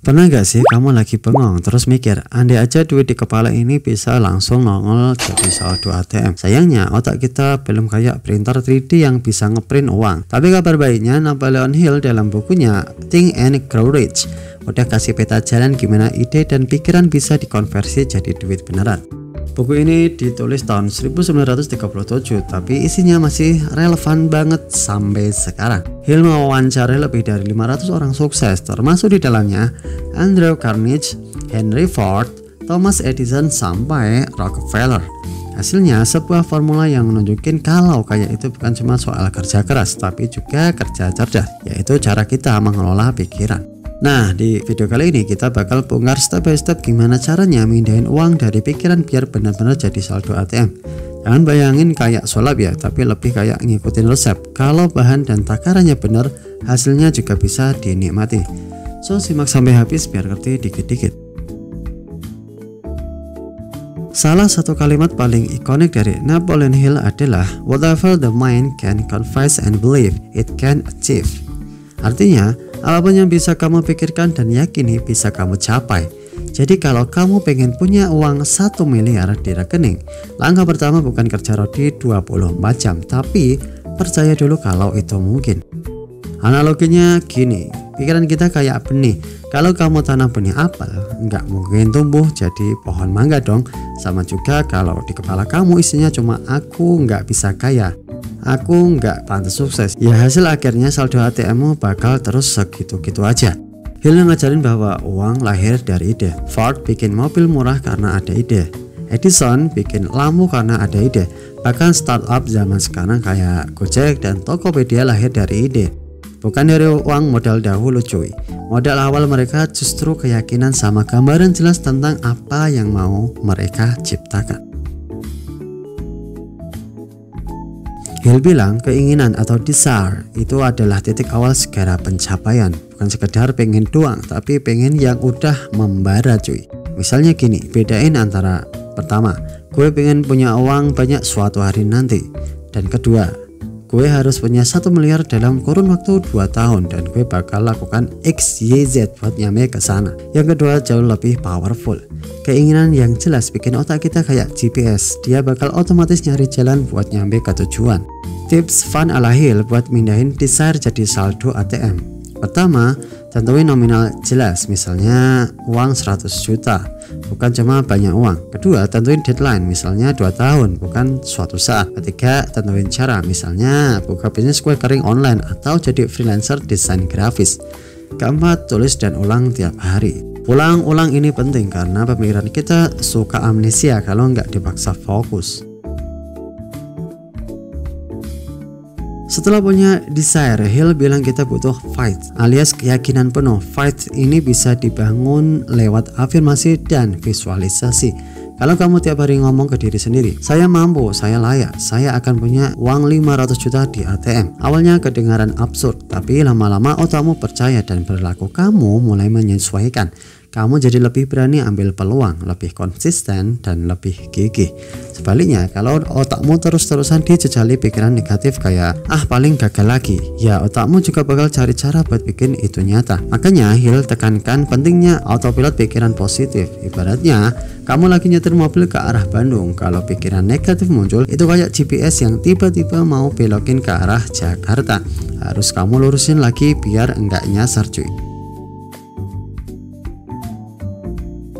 Pernah gak sih kamu lagi bengong terus mikir, andai aja duit di kepala ini bisa langsung nongol jadi saldo ATM. Sayangnya otak kita belum kayak printer 3D yang bisa ngeprint uang. Tapi kabar baiknya, Napoleon Hill dalam bukunya Think and Grow Rich udah kasih peta jalan gimana ide dan pikiran bisa dikonversi jadi duit beneran. Buku ini ditulis tahun 1937, tapi isinya masih relevan banget sampai sekarang. Hill mewawancarai lebih dari 500 orang sukses, termasuk di dalamnya Andrew Carnegie, Henry Ford, Thomas Edison, sampai Rockefeller. Hasilnya sebuah formula yang menunjukkan kalau kaya itu bukan cuma soal kerja keras, tapi juga kerja cerdas, yaitu cara kita mengelola pikiran. Nah, di video kali ini kita bakal bongkar step by step gimana caranya mindahin uang dari pikiran biar benar-benar jadi saldo ATM. Jangan bayangin kayak sulap ya, tapi lebih kayak ngikutin resep. Kalau bahan dan takarannya benar, hasilnya juga bisa dinikmati. So, simak sampai habis biar ngerti dikit-dikit. Salah satu kalimat paling ikonik dari Napoleon Hill adalah "Whatever the mind can confess and believe, it can achieve." Artinya, apapun yang bisa kamu pikirkan dan yakini bisa kamu capai. Jadi kalau kamu pengen punya uang 1 miliar di rekening, langkah pertama bukan kerja rodi 24 jam, tapi percaya dulu kalau itu mungkin. Analoginya gini, pikiran kita kayak benih. Kalau kamu tanam benih apel, nggak mungkin tumbuh jadi pohon mangga dong. Sama juga kalau di kepala kamu isinya cuma aku nggak bisa kaya, aku nggak pantas sukses, ya hasil akhirnya saldo ATM-mu bakal terus segitu-gitu aja. Hill ngajarin bahwa uang lahir dari ide. Ford bikin mobil murah karena ada ide. Edison bikin lampu karena ada ide. Bahkan startup zaman sekarang kayak Gojek dan Tokopedia lahir dari ide, bukan dari uang modal dahulu cuy. Modal awal mereka justru keyakinan sama gambaran jelas tentang apa yang mau mereka ciptakan. Hill bilang keinginan atau desire itu adalah titik awal segala pencapaian. Bukan sekedar pengen doang, tapi pengen yang udah membara cuy. Misalnya gini, bedain antara pertama, gue pengen punya uang banyak suatu hari nanti, dan kedua, gue harus punya 1 miliar dalam kurun waktu 2 tahun dan gue bakal lakukan X, Y, Z buat nyampe ke sana. Yang kedua jauh lebih powerful. Keinginan yang jelas bikin otak kita kayak GPS, dia bakal otomatis nyari jalan buat nyampe ke tujuan. Tips fun ala Hill buat mindahin desire jadi saldo ATM. Pertama, tentuin nominal jelas, misalnya uang 100 juta, bukan cuma banyak uang. Kedua, tentuin deadline, misalnya 2 tahun, bukan suatu saat. Ketiga, tentuin cara, misalnya buka bisnis kue kering online atau jadi freelancer desain grafis. Keempat, tulis dan ulang tiap hari. Ulang-ulang ini penting karena pemikiran kita suka amnesia kalau nggak dipaksa fokus. Setelah punya desire, Hill bilang kita butuh fight, alias keyakinan penuh. Fight ini bisa dibangun lewat afirmasi dan visualisasi. Kalau kamu tiap hari ngomong ke diri sendiri, saya mampu, saya layak, saya akan punya uang 500 juta di ATM. Awalnya kedengaran absurd, tapi lama-lama otakmu percaya dan perilaku kamu mulai menyesuaikan. Kamu jadi lebih berani ambil peluang, lebih konsisten, dan lebih gigih. Sebaliknya, kalau otakmu terus-terusan dijejali pikiran negatif kayak paling gagal lagi, ya otakmu juga bakal cari cara buat bikin itu nyata. Makanya Hill tekankan pentingnya autopilot pikiran positif. Ibaratnya kamu lagi nyetir mobil ke arah Bandung, kalau pikiran negatif muncul, itu kayak GPS yang tiba-tiba mau belokin ke arah Jakarta. Harus kamu lurusin lagi biar enggak nyasar cuy.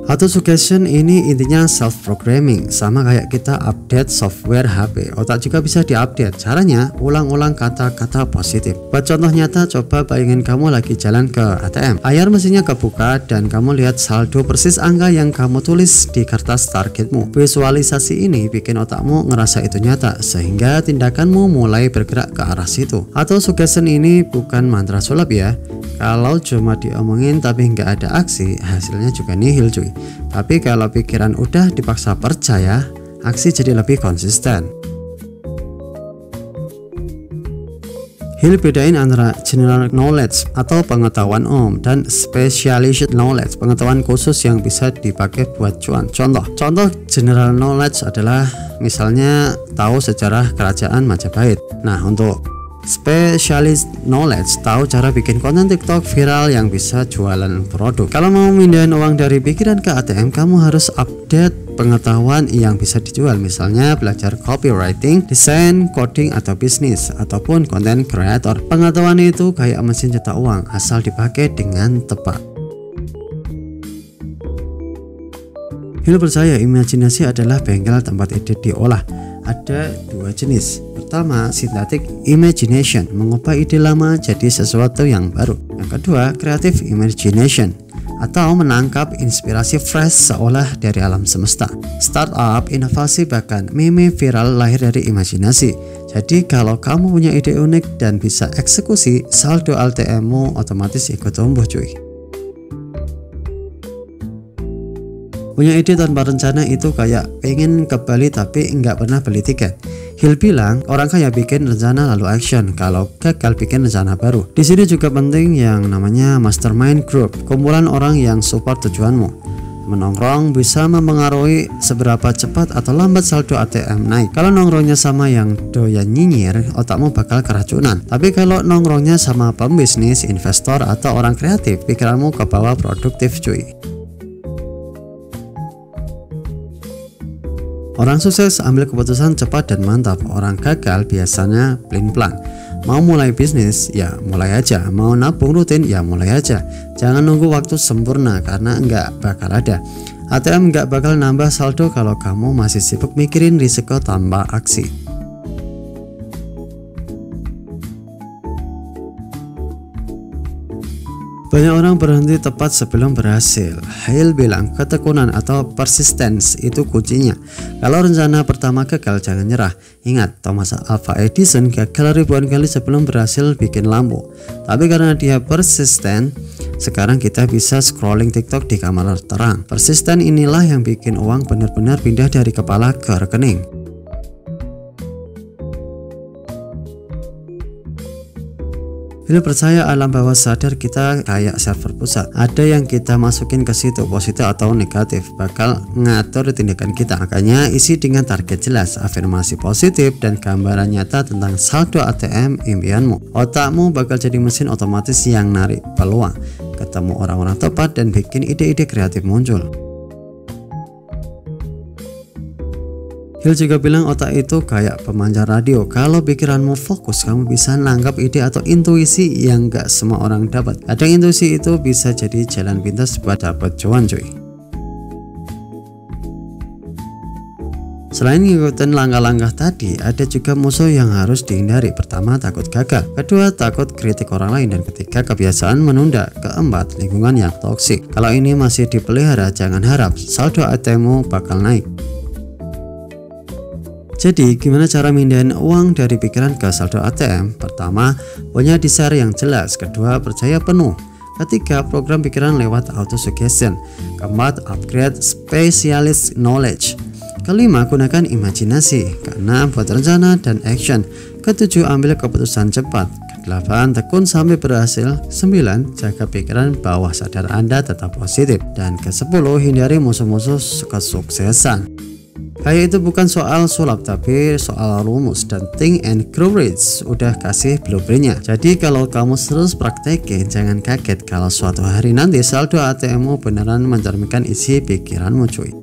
Auto suggestion ini intinya self programming, sama kayak kita update software HP. Otak juga bisa diupdate. Caranya ulang-ulang kata-kata positif. Buat contoh nyata, coba bayangin kamu lagi jalan ke ATM, layar mesinnya kebuka dan kamu lihat saldo persis angka yang kamu tulis di kertas targetmu. Visualisasi ini bikin otakmu ngerasa itu nyata, sehingga tindakanmu mulai bergerak ke arah situ. Auto suggestion ini bukan mantra sulap ya. Kalau cuma diomongin tapi nggak ada aksi, hasilnya juga nihil cuy. Tapi kalau pikiran udah dipaksa percaya, aksi jadi lebih konsisten. Hill bedain antara general knowledge atau pengetahuan umum dan specialized knowledge, pengetahuan khusus yang bisa dipakai buat cuan. Contoh general knowledge adalah misalnya tahu sejarah kerajaan Majapahit. Nah, untuk Specialist knowledge, tahu cara bikin konten TikTok viral yang bisa jualan produk. Kalau mau mindahin uang dari pikiran ke ATM, kamu harus update pengetahuan yang bisa dijual. Misalnya belajar copywriting, desain, coding, atau bisnis, ataupun konten creator. Pengetahuan itu kayak mesin cetak uang, asal dipakai dengan tepat. Hill percaya imajinasi adalah bengkel tempat ide diolah. Ada dua jenis. Pertama, synthetic imagination, mengubah ide lama jadi sesuatu yang baru. Yang kedua, creative imagination, atau menangkap inspirasi fresh seolah dari alam semesta. Startup, inovasi, bahkan meme viral lahir dari imajinasi. Jadi kalau kamu punya ide unik dan bisa eksekusi, saldo ATM-mu otomatis ikut tumbuh cuy. Punya ide tanpa rencana itu kayak pengen ke Bali tapi nggak pernah beli tiket. Hill bilang orang kaya bikin rencana lalu action, kalau gagal bikin rencana baru. Di sini juga penting yang namanya mastermind group, kumpulan orang yang support tujuanmu. Menongkrong bisa mempengaruhi seberapa cepat atau lambat saldo ATM naik. Kalau nongkrongnya sama yang doyan nyinyir, otakmu bakal keracunan. Tapi kalau nongkrongnya sama pembisnis, investor, atau orang kreatif, pikiranmu ke bawah produktif cuy. Orang sukses ambil keputusan cepat dan mantap. Orang gagal biasanya plan. Mau mulai bisnis, ya mulai aja. Mau nabung rutin, ya mulai aja. Jangan nunggu waktu sempurna karena nggak bakal ada. ATM nggak bakal nambah saldo kalau kamu masih sibuk mikirin risiko tanpa aksi. Banyak orang berhenti tepat sebelum berhasil. Hill bilang ketekunan atau persistence itu kuncinya. Kalau rencana pertama gagal, jangan nyerah. Ingat, Thomas Alva Edison gagal ribuan kali sebelum berhasil bikin lampu. Tapi karena dia persisten, sekarang kita bisa scrolling TikTok di kamar terang. Persisten inilah yang bikin uang benar-benar pindah dari kepala ke rekening. Hill percaya alam bawah sadar kita kayak server pusat. Ada yang kita masukin ke situ, positif atau negatif, bakal ngatur tindakan kita. Makanya isi dengan target jelas, afirmasi positif, dan gambaran nyata tentang saldo ATM impianmu. Otakmu bakal jadi mesin otomatis yang narik peluang, ketemu orang-orang tepat, dan bikin ide-ide kreatif muncul. Hill juga bilang otak itu kayak pemancar radio. Kalau pikiranmu fokus, kamu bisa nangkap ide atau intuisi yang gak semua orang dapat. Kadang intuisi itu bisa jadi jalan pintas buat dapat cuan cuy. Selain ngikutin langkah-langkah tadi, ada juga musuh yang harus dihindari. Pertama, takut gagal. Kedua, takut kritik orang lain. Dan ketiga, kebiasaan menunda. Keempat, lingkungan yang toksik. Kalau ini masih dipelihara, jangan harap saldo ATM-mu bakal naik. Jadi gimana cara mindahin uang dari pikiran ke saldo ATM? Pertama, punya desire yang jelas. Kedua, percaya penuh. Ketiga, program pikiran lewat auto suggestion. Keempat, upgrade specialist knowledge. Kelima, gunakan imajinasi. Keenam, buat rencana dan action. Ketujuh, ambil keputusan cepat. Kedelapan, tekun sampai berhasil. 9, jaga pikiran bawah sadar Anda tetap positif. Dan ke-10, hindari musuh-musuh kesuksesan. Kayak itu bukan soal sulap tapi soal rumus, dan Think and Grow Rich udah kasih blueprintnya. Jadi kalau kamu terus praktekin, jangan kaget kalau suatu hari nanti saldo ATM-mu beneran mencerminkan isi pikiranmu cuy.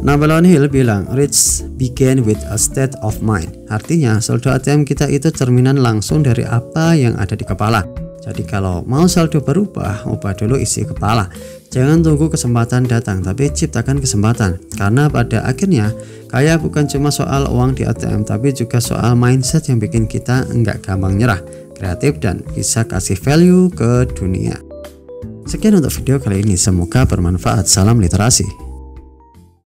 Napoleon Hill bilang, rich begin with a state of mind. Artinya saldo ATM kita itu cerminan langsung dari apa yang ada di kepala. Jadi kalau mau saldo berubah, ubah dulu isi kepala. Jangan tunggu kesempatan datang, tapi ciptakan kesempatan. Karena pada akhirnya, kaya bukan cuma soal uang di ATM, tapi juga soal mindset yang bikin kita nggak gampang nyerah, kreatif, dan bisa kasih value ke dunia. Sekian untuk video kali ini, semoga bermanfaat. Salam literasi.